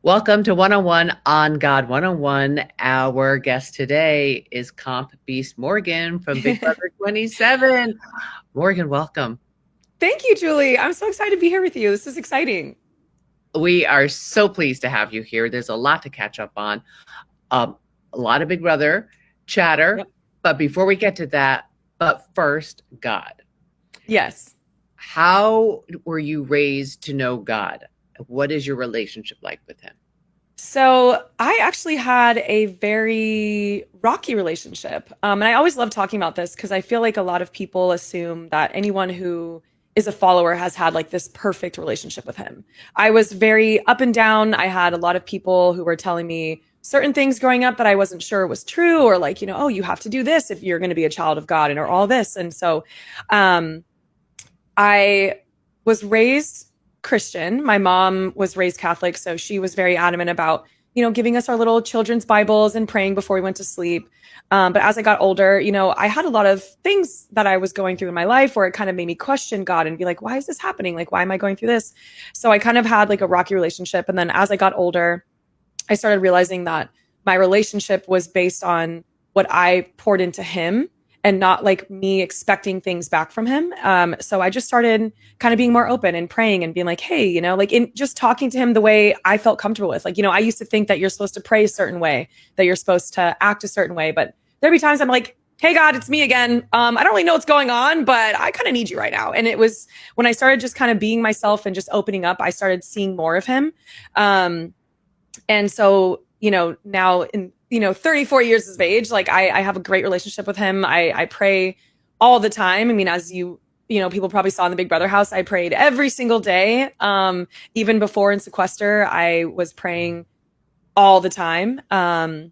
Welcome to 101 on God 101. Our guest today is Comp Beast Morgan from Big Brother 27. Morgan, welcome. Thank you, Julie. I'm so excited to be here with you. This is exciting. We are so pleased to have you here. There's a lot to catch up on, um, a lot of Big Brother chatter. Yep. But before we get to that, but first, God. Yes. How were you raised to know God? What is your relationship like with Him? So I actually had a very rocky relationship. And I always love talking about this because I feel like a lot of people assume that anyone who is a follower has had like this perfect relationship with him. I was very up and down. I had a lot of people who were telling me certain things growing up that I wasn't sure was true, or like, oh, you have to do this if you're going to be a child of God, and or all this. And so um, I was raised Christian. My mom was raised Catholic, so she was very adamant about, giving us our little children's Bibles and praying before we went to sleep. But as I got older, I had a lot of things that I was going through in my life where it kind of made me question God and be like, why is this happening? Like, why am I going through this? So I kind of had like a rocky relationship. And then as I got older, I started realizing that my relationship was based on what I poured into him and not like me expecting things back from him. So I just started kind of being more open and praying and being like, hey, like in just talking to him the way I felt comfortable with. Like, I used to think that you're supposed to pray a certain way, that you're supposed to act a certain way. But there'd be times I'm like, hey, God, it's me again. I don't really know what's going on, but I kind of need you right now. And it was when I started just kind of being myself and just opening up, I started seeing more of him. And so, now in, 34 years of age, like I have a great relationship with him. I pray all the time. I mean, as people probably saw in the Big Brother house, I prayed every single day. Even before in sequester, I was praying all the time. And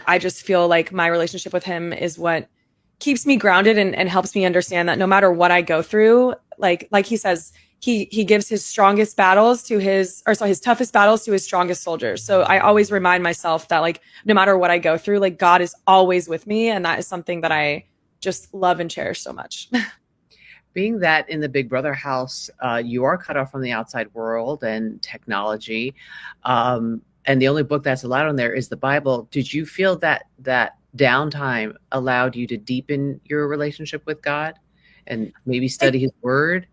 I just feel like my relationship with him is what keeps me grounded and helps me understand that no matter what I go through, like he says, he gives his strongest battles to his toughest battles to his strongest soldiers. So I always remind myself that like no matter what I go through, like God is always with me, and that is something that I just love and cherish so much. Being that in the Big Brother house, you are cut off from the outside world and technology, and the only book that's allowed on there is the Bible. Did you feel that downtime allowed you to deepen your relationship with God and maybe I study His Word?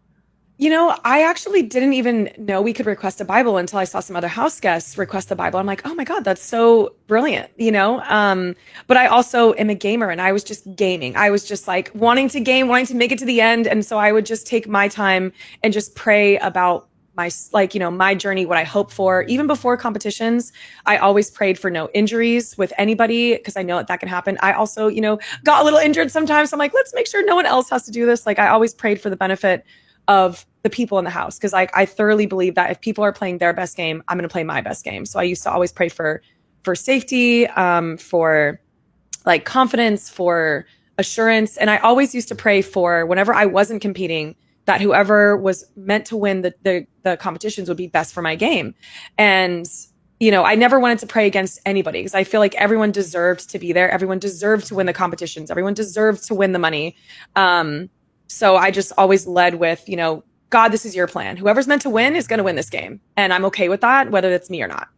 I actually didn't even know we could request a Bible until I saw some other house guests request the Bible. I'm like, oh my God, that's so brilliant. But I also am a gamer, and I was just gaming. I was just like wanting to game, wanting to make it to the end. And so I would just take my time and just pray about my journey, what I hope for. Even before competitions, I always prayed for no injuries with anybody because I know that can happen. I also, got a little injured sometimes. So I'm like, let's make sure no one else has to do this. Like I always prayed for the benefit of the people in the house because I thoroughly believe that if people are playing their best game, I'm going to play my best game. So I used to always pray for safety, for like confidence, for assurance, and I always used to pray for whenever I wasn't competing that whoever was meant to win the competitions would be best for my game. And I never wanted to pray against anybody because I feel like everyone deserved to be there. Everyone deserved to win the competitions. Everyone deserved to win the money. So I just always led with, God, this is your plan. Whoever's meant to win is going to win this game. And I'm okay with that, whether it's me or not.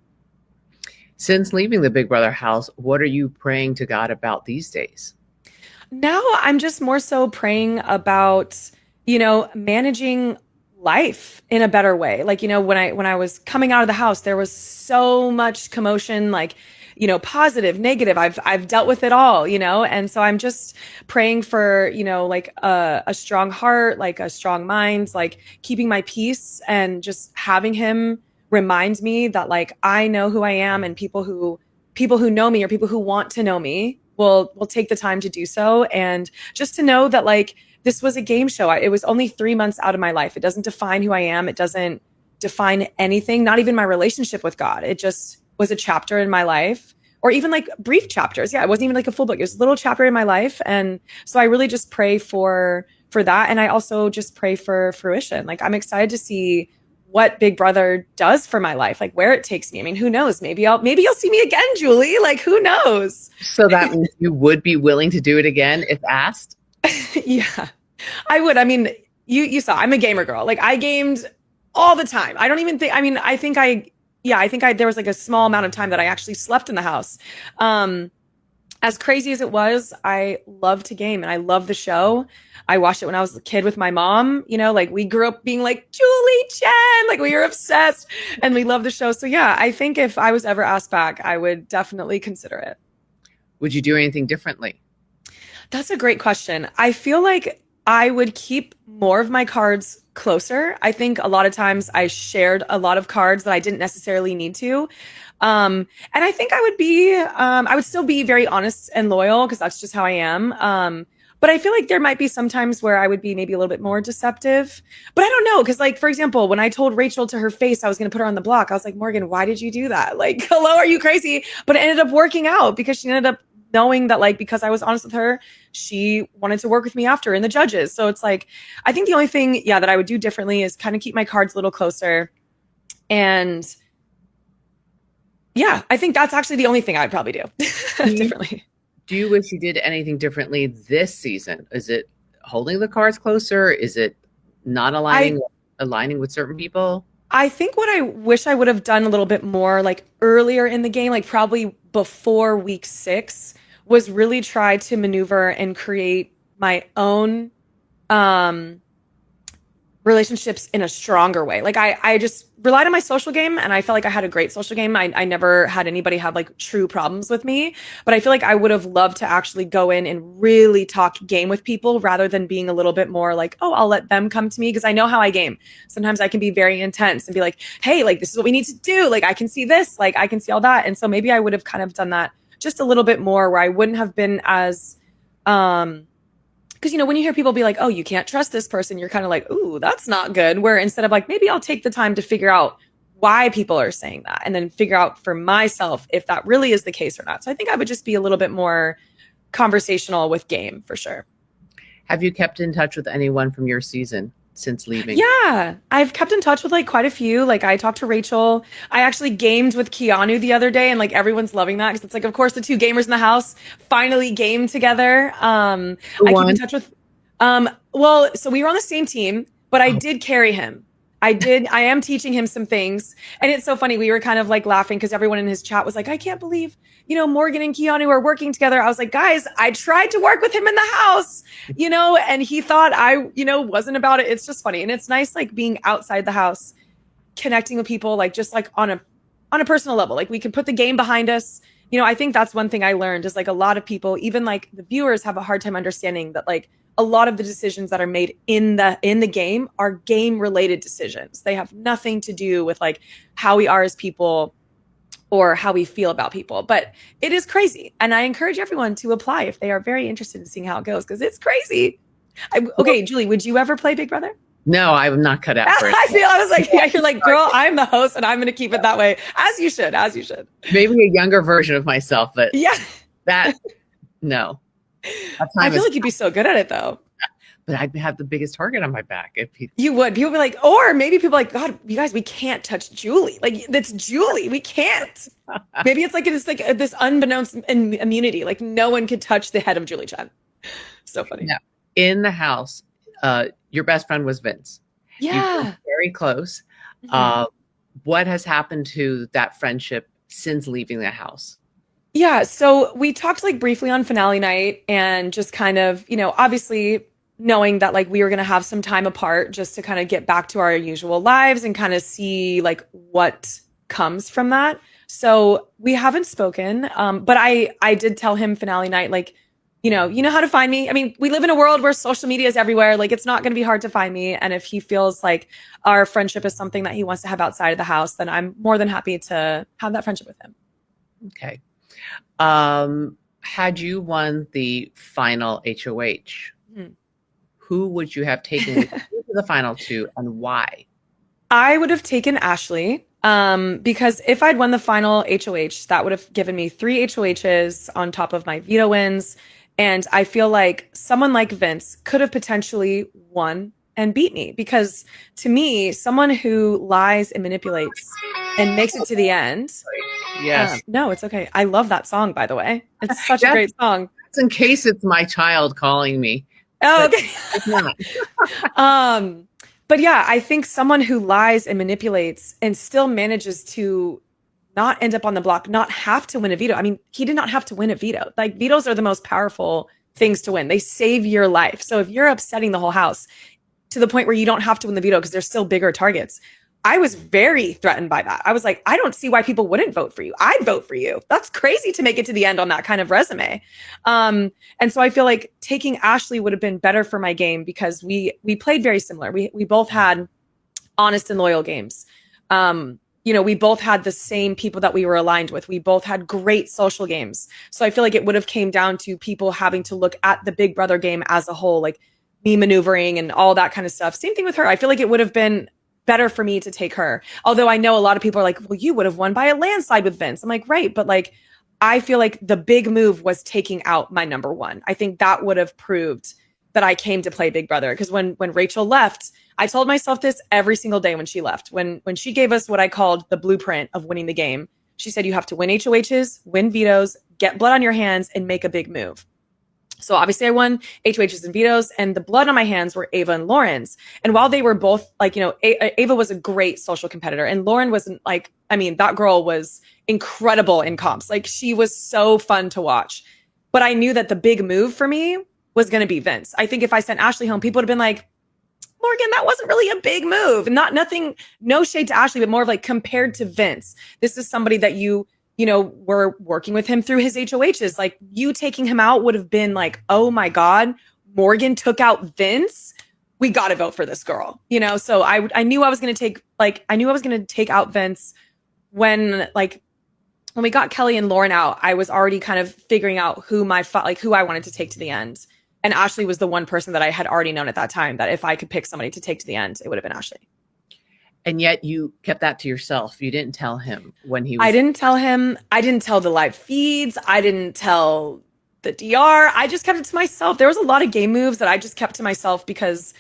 Since leaving the Big Brother house, what are you praying to God about these days? Now I'm just more so praying about, managing life in a better way. Like, when I was coming out of the house, there was so much commotion, like, positive, negative. I've dealt with it all, and so I'm just praying for, like a strong heart, like a strong mind, like keeping my peace and just having him reminds me that like I know who I am, and people who know me or people who want to know me will take the time to do so. And just to know that like this was a game show. It was only 3 months out of my life. It doesn't define who I am. It doesn't define anything, not even my relationship with God. It just was a chapter in my life, or even like brief chapters. Yeah, it wasn't even like a full book. It was a little chapter in my life. And so I really just pray for that. And I also just pray for fruition. Like I'm excited to see what Big Brother does for my life, like where it takes me. I mean, who knows? Maybe you'll see me again, Julie. Like who knows? So that means you would be willing to do it again if asked? Yeah, I would. I mean, you saw I'm a gamer girl. Like I gamed all the time. I don't even think, I mean, I think I yeah, I think there was like a small amount of time that I actually slept in the house. Um, as crazy as it was, I love to game and I love the show. I watched it when I was a kid with my mom. You know, like we grew up being like Julie Chen, like we were obsessed and we love the show. So yeah, I think if I was ever asked back, I would definitely consider it. Would you do anything differently? That's a great question. I feel like I would keep more of my cards closer. I think a lot of times I shared a lot of cards that I didn't necessarily need to. And I think I would still be very honest and loyal because that's just how I am. But I feel like there might be some times where I would be maybe a little bit more deceptive. But I don't know. Cause like, for example, when I told Rachel to her face I was going to put her on the block, I was like, Morgan, why did you do that? Like, hello, are you crazy? But it ended up working out because she ended up knowing that like because I was honest with her, she wanted to work with me after in the judges. So it's like, I think the only thing, yeah, that I would do differently is kind of keep my cards a little closer. And yeah, I think that's actually the only thing I'd probably do Do you, differently. do you wish you did anything differently this season? Is it holding the cards closer? Is it not I aligning with certain people? I think what I wish I would have done a little bit more like earlier in the game, like probably before week 6, was really try to maneuver and create my own um relationships in a stronger way. Like I just relied on my social game and I felt like I had a great social game. I never had anybody have like true problems with me, but I feel like I would have loved to actually go in and really talk game with people rather than being a little bit more like, oh, I'll let them come to me because I know how I game. Sometimes I can be very intense and be like, hey, like this is what we need to do. Like I can see this, like I can see all that. And so maybe I would have kind of done that just a little bit more where I wouldn't have been as because you know when you hear people be like, "Oh, you can't trust this person," you're kind of like, "Ooh, that's not good." Where instead of like, maybe I'll take the time to figure out why people are saying that, and then figure out for myself if that really is the case or not. So I think I would just be a little bit more conversational with game for sure. Have you kept in touch with anyone from your season since leaving? Yeah, I've kept in touch with like quite a few. Like I talked to Rachel. I actually gamed with Keanu the other day, and like everyone's loving that because it's like, of course, the two gamers in the house finally game together. I keep in One. touch with. Well, so we were on the same team, but I Oh, did carry him. I did. I am teaching him some things, and it's so funny. We were kind of like laughing because everyone in his chat was like, "I can't believe Morgan and Keanu are working together." I was like, "Guys, I tried to work with him in the house." And he thought I wasn't about it. It's just funny. And it's nice, like being outside the house, connecting with people, like just like on a personal level, like we can put the game behind us. I think that's one thing I learned is like a lot of people, even like the viewers have a hard time understanding that like a lot of the decisions that are made in the game are game related decisions. They have nothing to do with like how we are as people or how we feel about people. But it is crazy. And I encourage everyone to apply if they are very interested in seeing how it goes, because it's crazy. Okay, Julie, would you ever play Big Brother? no, I'm not cut out for it. I was like, yeah, you're like, girl, I'm the host and I'm going to keep it that way. As you should, as you should. Maybe a younger version of myself, but Yeah. that, no. That I time feel is, like you'd be so good at it though. but I'd have the biggest target on my back if he, You would. People be like, or maybe people are like, God, you guys, we can't touch Julie. Like, that's Julie. We can't. Maybe it's like this unbeknownst immunity. Like, no one could touch the head of Julie Chen. So funny. no. In the house, your best friend was Vince. You've Yeah. been very close. Mhm. What has happened to that friendship since leaving the house? Yeah. So we talked like briefly on finale night and just kind of, obviously knowing that like we were going to have some time apart just to kind of get back to our usual lives and kind of see like what comes from that. So we haven't spoken. But I did tell him finale night, like, you know how to find me. I mean, we live in a world where social media is everywhere. Like it's not going to be hard to find me. And if he feels like our friendship is something that he wants to have outside of the house, then I'm more than happy to have that friendship with him. Okay. Had you won the final HOH, Hmm. who would you have taken with you to the final two and why? I would have taken Ashley because if I'd won the final HOH, that would have given me 3 HOHs on top of my veto wins. And I feel like someone like Vince could have potentially won and beat me because to me, someone who lies and manipulates and makes it to the end. Yes. No, it's okay. I love that song, by the way. It's such a That's, great song. that's in case it's my child calling me. Oh, But okay. it's not. um, But yeah, I think someone who lies and manipulates and still manages to not end up on the block, not have to win a veto. I mean, he did not have to win a veto. Like vetoes are the most powerful things to win. They save your life. So if you're upsetting the whole house to the point where you don't have to win the veto because there's still bigger targets, I was very threatened by that. I was like, I don't see why people wouldn't vote for you. I'd vote for you. That's crazy to make it to the end on that kind of resume. And so I feel like taking Ashley would have been better for my game because we played very similar. We both had honest and loyal games. We both had the same people that we were aligned with. We both had great social games. So I feel like it would have came down to people having to look at the Big Brother game as a whole, like me maneuvering and all that kind of stuff. Same thing with her. I feel like it would have been better for me to take her. Although I know a lot of people are like, well, you would have won by a landslide with Vince. I'm like, right. But like, I feel like the big move was taking out my number one. I think that would have proved that I came to play Big Brother. Because when Rachel left, I told myself this every single day when she left. When she gave us what I called the blueprint of winning the game, she said, you have to win HOHs, win vetoes, get blood on your hands, and make a big move. So obviously I won HOHs and vetoes, and the blood on my hands were Ava and Lauren's. And while they were both like, Ava was a great social competitor, and Lauren wasn't like, I mean, that girl was incredible in comps. Like she was so fun to watch. But I knew that the big move for me was going to be Vince. I think if I sent Ashley home, people would have been like, Morgan, that wasn't really a big move. No shade to Ashley, but more of like compared to Vince. This is somebody that were working with him through his HOHs. Like you taking him out would have been like, oh my God, Morgan took out Vince. We got to vote for this girl, So I knew I was going to take out Vince when we got Kelly and Lauren out. I was already kind of figuring out who I wanted to take to the end. And Ashley was the one person that I had already known at that time that if I could pick somebody to take to the end, it would have been Ashley. And yet you kept that to yourself. You didn't tell him when he was. I didn't tell him. I didn't tell the live feeds. I didn't tell the DR. I just kept it to myself. There was a lot of game moves that I just kept to myself because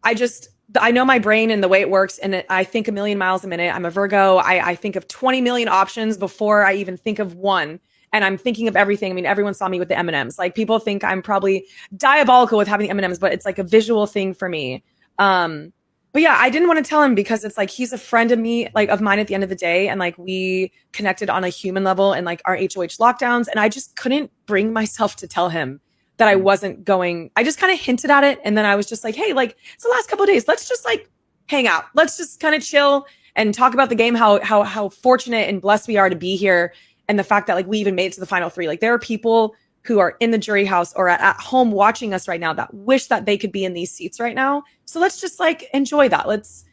I know my brain and the way it works. And I think a million miles a minute. I'm a Virgo. I think of 20 million options before I even think of one. And I'm thinking of everything. I mean, everyone saw me with the M&Ms. Like people think I'm probably diabolical with having the M&Ms, but it's like a visual thing for me. But yeah, I didn't want to tell him because it's like he's a friend of mine at the end of the day. And like we connected on a human level and like our HOH lockdowns. And I just couldn't bring myself to tell him that I wasn't going. I just kind of hinted at it. And then I was just like, hey, like it's the last couple of days. Let's just like hang out. Let's just kind of chill and talk about the game, how fortunate and blessed we are to be here. And the fact that like we even made it to the final three. Like there are people who are in the jury house or at home watching us right now that wish that they could be in these seats right now. So let's just like enjoy that. Let's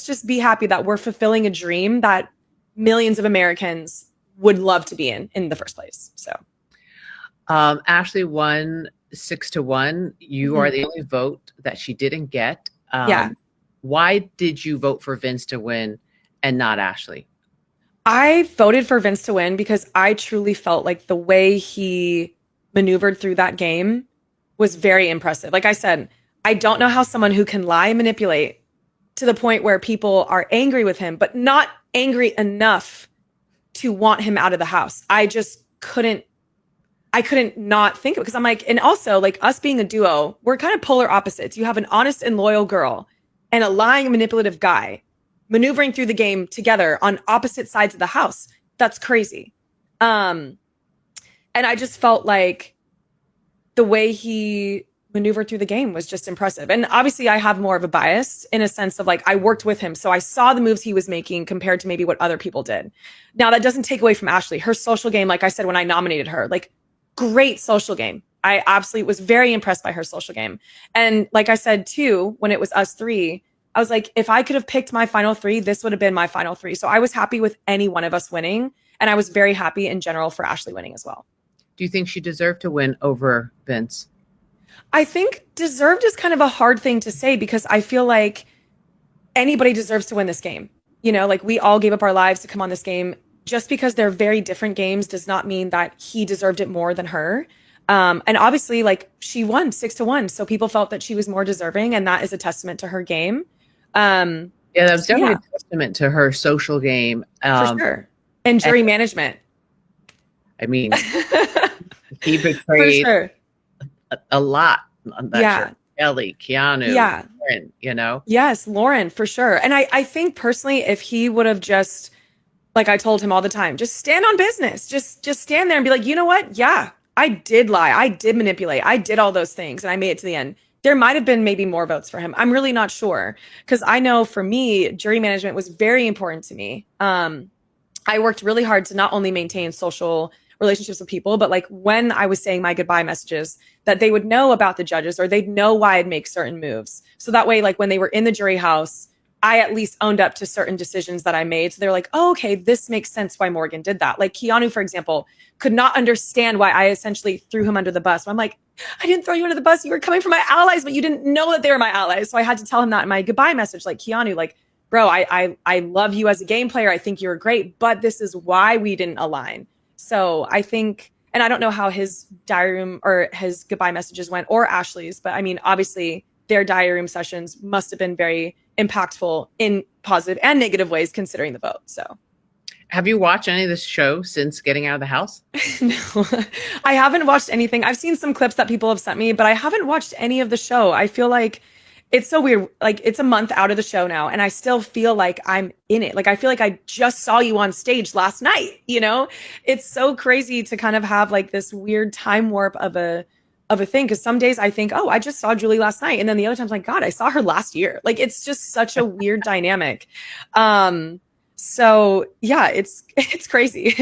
just be happy that we're fulfilling a dream that millions of Americans would love to be in the first place. So Ashley won 6-1. You are the only vote that she didn't get. Yeah. Why did you vote for Vince to win and not Ashley? I voted for Vince to win because I truly felt like the way he maneuvered through that game was very impressive. Like I said, I don't know how someone who can lie and manipulate to the point where people are angry with him, but not angry enough to want him out of the house. I couldn't not think of it because I'm like, and also like us being a duo, we're kind of polar opposites. You have an honest and loyal girl and a lying, manipulative guy maneuvering through the game together on opposite sides of the house. That's crazy. And I just felt like the way he maneuvered through the game was just impressive. And obviously I have more of a bias in a sense of like, I worked with him. So I saw the moves he was making compared to maybe what other people did. Now that doesn't take away from Ashley. Her social game, like I said, when I nominated her, like great social game. I absolutely was very impressed by her social game. And like I said too, when it was us three, I was like, if I could have picked my final three, this would have been my final three. So I was happy with any one of us winning. And I was very happy in general for Ashley winning as well. Do you think she deserved to win over Vince? I think deserved is kind of a hard thing to say because I feel like anybody deserves to win this game. Like we all gave up our lives to come on this game. Just because they're very different games does not mean that he deserved it more than her. And obviously like she won 6-1. So people felt that she was more deserving. And that is a testament to her game. Yeah, that was definitely a testament to her social game. For sure. And jury management. I mean, he betrayed a lot on that. Yeah. Kelly, Keanu, Yeah. Lauren, you know? Yes, Lauren, for sure. And I think personally, if he would have just, like I told him all the time, just stand on business. Just stand there and be like, you know what? Yeah, I did lie. I did manipulate. I did all those things and I made it to the end. There might have been maybe more votes for him. I'm really not sure. Because I know for me, jury management was very important to me. I worked really hard to not only maintain social relationships with people, but like when I was saying my goodbye messages, that they would know about the judges or they'd know why I'd make certain moves. So that way, like when they were in the jury house, I at least owned up to certain decisions that I made. So they're like, oh, okay, this makes sense why Morgan did that. Like Keanu, for example, could not understand why I essentially threw him under the bus. I'm like, I didn't throw you under the bus. You were coming from my allies, but you didn't know that they were my allies. So I had to tell him that in my goodbye message, like Keanu, like, bro, I love you as a game player. I think you're great, but this is why we didn't align. So I think, and I don't know how his diary room or his goodbye messages went or Ashley's, but I mean, obviously their diary room sessions must have been very impactful in positive and negative ways considering the vote. So Have you watched any of this show since getting out of the house? no, I haven't watched anything. I've seen some clips that people have sent me, but I haven't watched any of the show. I feel like it's so weird. Like it's a month out of the show now, and I still feel like I'm in it. Like I feel like I just saw you on stage last night, you know? It's so crazy to kind of have like this weird time warp of a thing. Because some days I think, oh, I just saw Julie last night. And then the other times, like, God, I saw her last year. Like it's just such a weird dynamic. So yeah, it's crazy.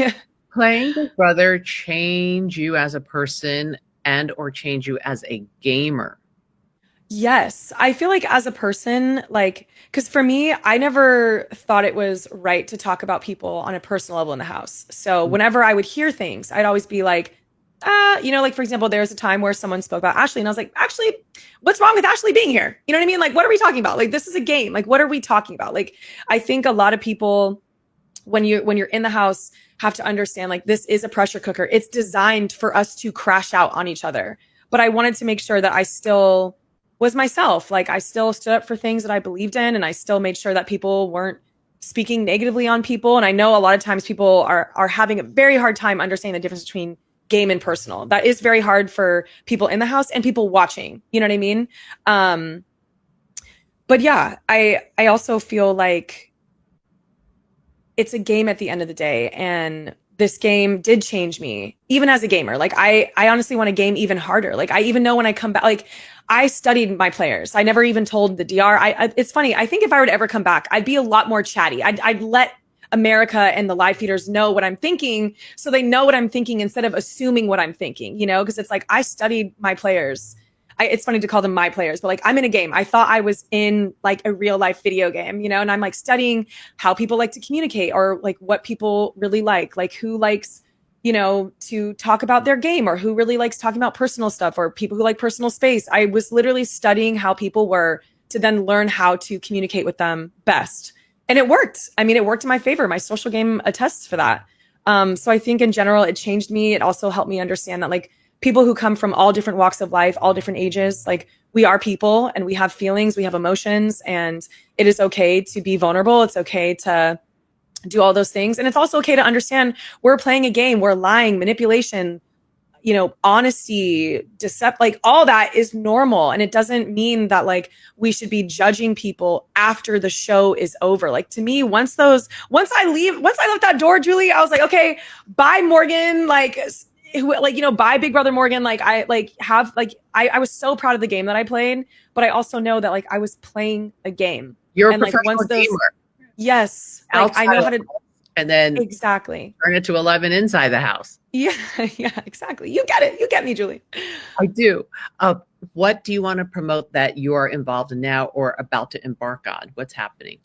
Playing Big Brother change you as a person and or change you as a gamer? Yes, I feel like as a person, like, because for me, I never thought it was right to talk about people on a personal level in the house. So whenever I would hear things, I'd always be like, like for example, there was a time where someone spoke about Ashley, and I was like, actually, what's wrong with Ashley being here? You know what I mean? Like, what are we talking about? Like, this is a game. Like, what are we talking about? Like, I think a lot of people, when you're in the house, have to understand like this is a pressure cooker. It's designed for us to crash out on each other. But I wanted to make sure that I still was myself. Like I still stood up for things that I believed in, and I still made sure that people weren't speaking negatively on people. And I know a lot of times people are having a very hard time understanding the difference between game and personal. That is very hard for people in the house and people watching. You know what I mean? But yeah, I also feel like it's a game at the end of the day, and this game did change me even as a gamer. Like I honestly want to game even harder. Like I even know when I come back, like I studied my players. I never even told the DR. It's funny. I think if I were to ever come back, I'd be a lot more chatty. I'd let America and the live feeders know what I'm thinking, so they know what I'm thinking instead of assuming what I'm thinking, you know, because it's like I studied my players. It's funny to call them my players, but like I'm in a game. I thought I was in like a real life video game, you know, and I'm like studying how people like to communicate or like what people really like who likes, you know, to talk about their game or who really likes talking about personal stuff or people who like personal space. I was literally studying how people were to then learn how to communicate with them best. And it worked. I mean, it worked in my favor. My social game attests for that. So I think in general, it changed me. It also helped me understand that like people who come from all different walks of life, all different ages, like we are people and we have feelings, we have emotions, and it is okay to be vulnerable. It's okay to do all those things. And it's also okay to understand we're playing a game, we're lying, manipulation, you know, honesty, deception, like all that is normal. And it doesn't mean that like we should be judging people after the show is over. Like to me, once I left that door, Julie, I was like, okay, bye Morgan. Like, you know, bye Big Brother Morgan. Like I was so proud of the game that I played, but I also know that like I was playing a game. You're and a professional like once gamer. Yes. Like I know how to and then exactly turn it to 11 inside the house. Yeah, yeah, exactly. You get it. You get me, Julie. I do. What do you want to promote that you are involved in now or about to embark on? What's happening?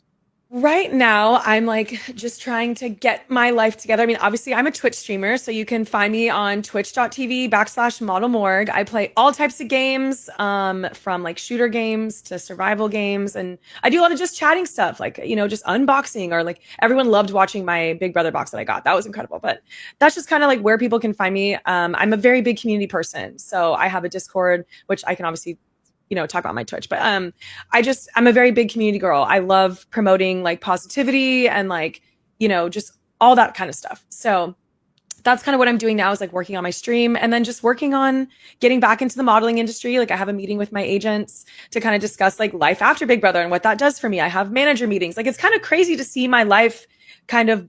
Right now, I'm like just trying to get my life together. I mean, obviously, I'm a Twitch streamer, so you can find me on twitch.tv/modelmorg. I play all types of games, from like shooter games to survival games. And I do a lot of just chatting stuff, like, you know, just unboxing or like everyone loved watching my Big Brother box that I got. That was incredible. But that's just kind of like where people can find me. I'm a very big community person. So I have a Discord, which I can obviously talk about my Twitch, but I'm a very big community girl. I love promoting like positivity and like, just all that kind of stuff. So that's kind of what I'm doing now, is like working on my stream and then just working on getting back into the modeling industry. Like I have a meeting with my agents to kind of discuss like life after Big Brother and what that does for me. I have manager meetings. Like it's kind of crazy to see my life kind of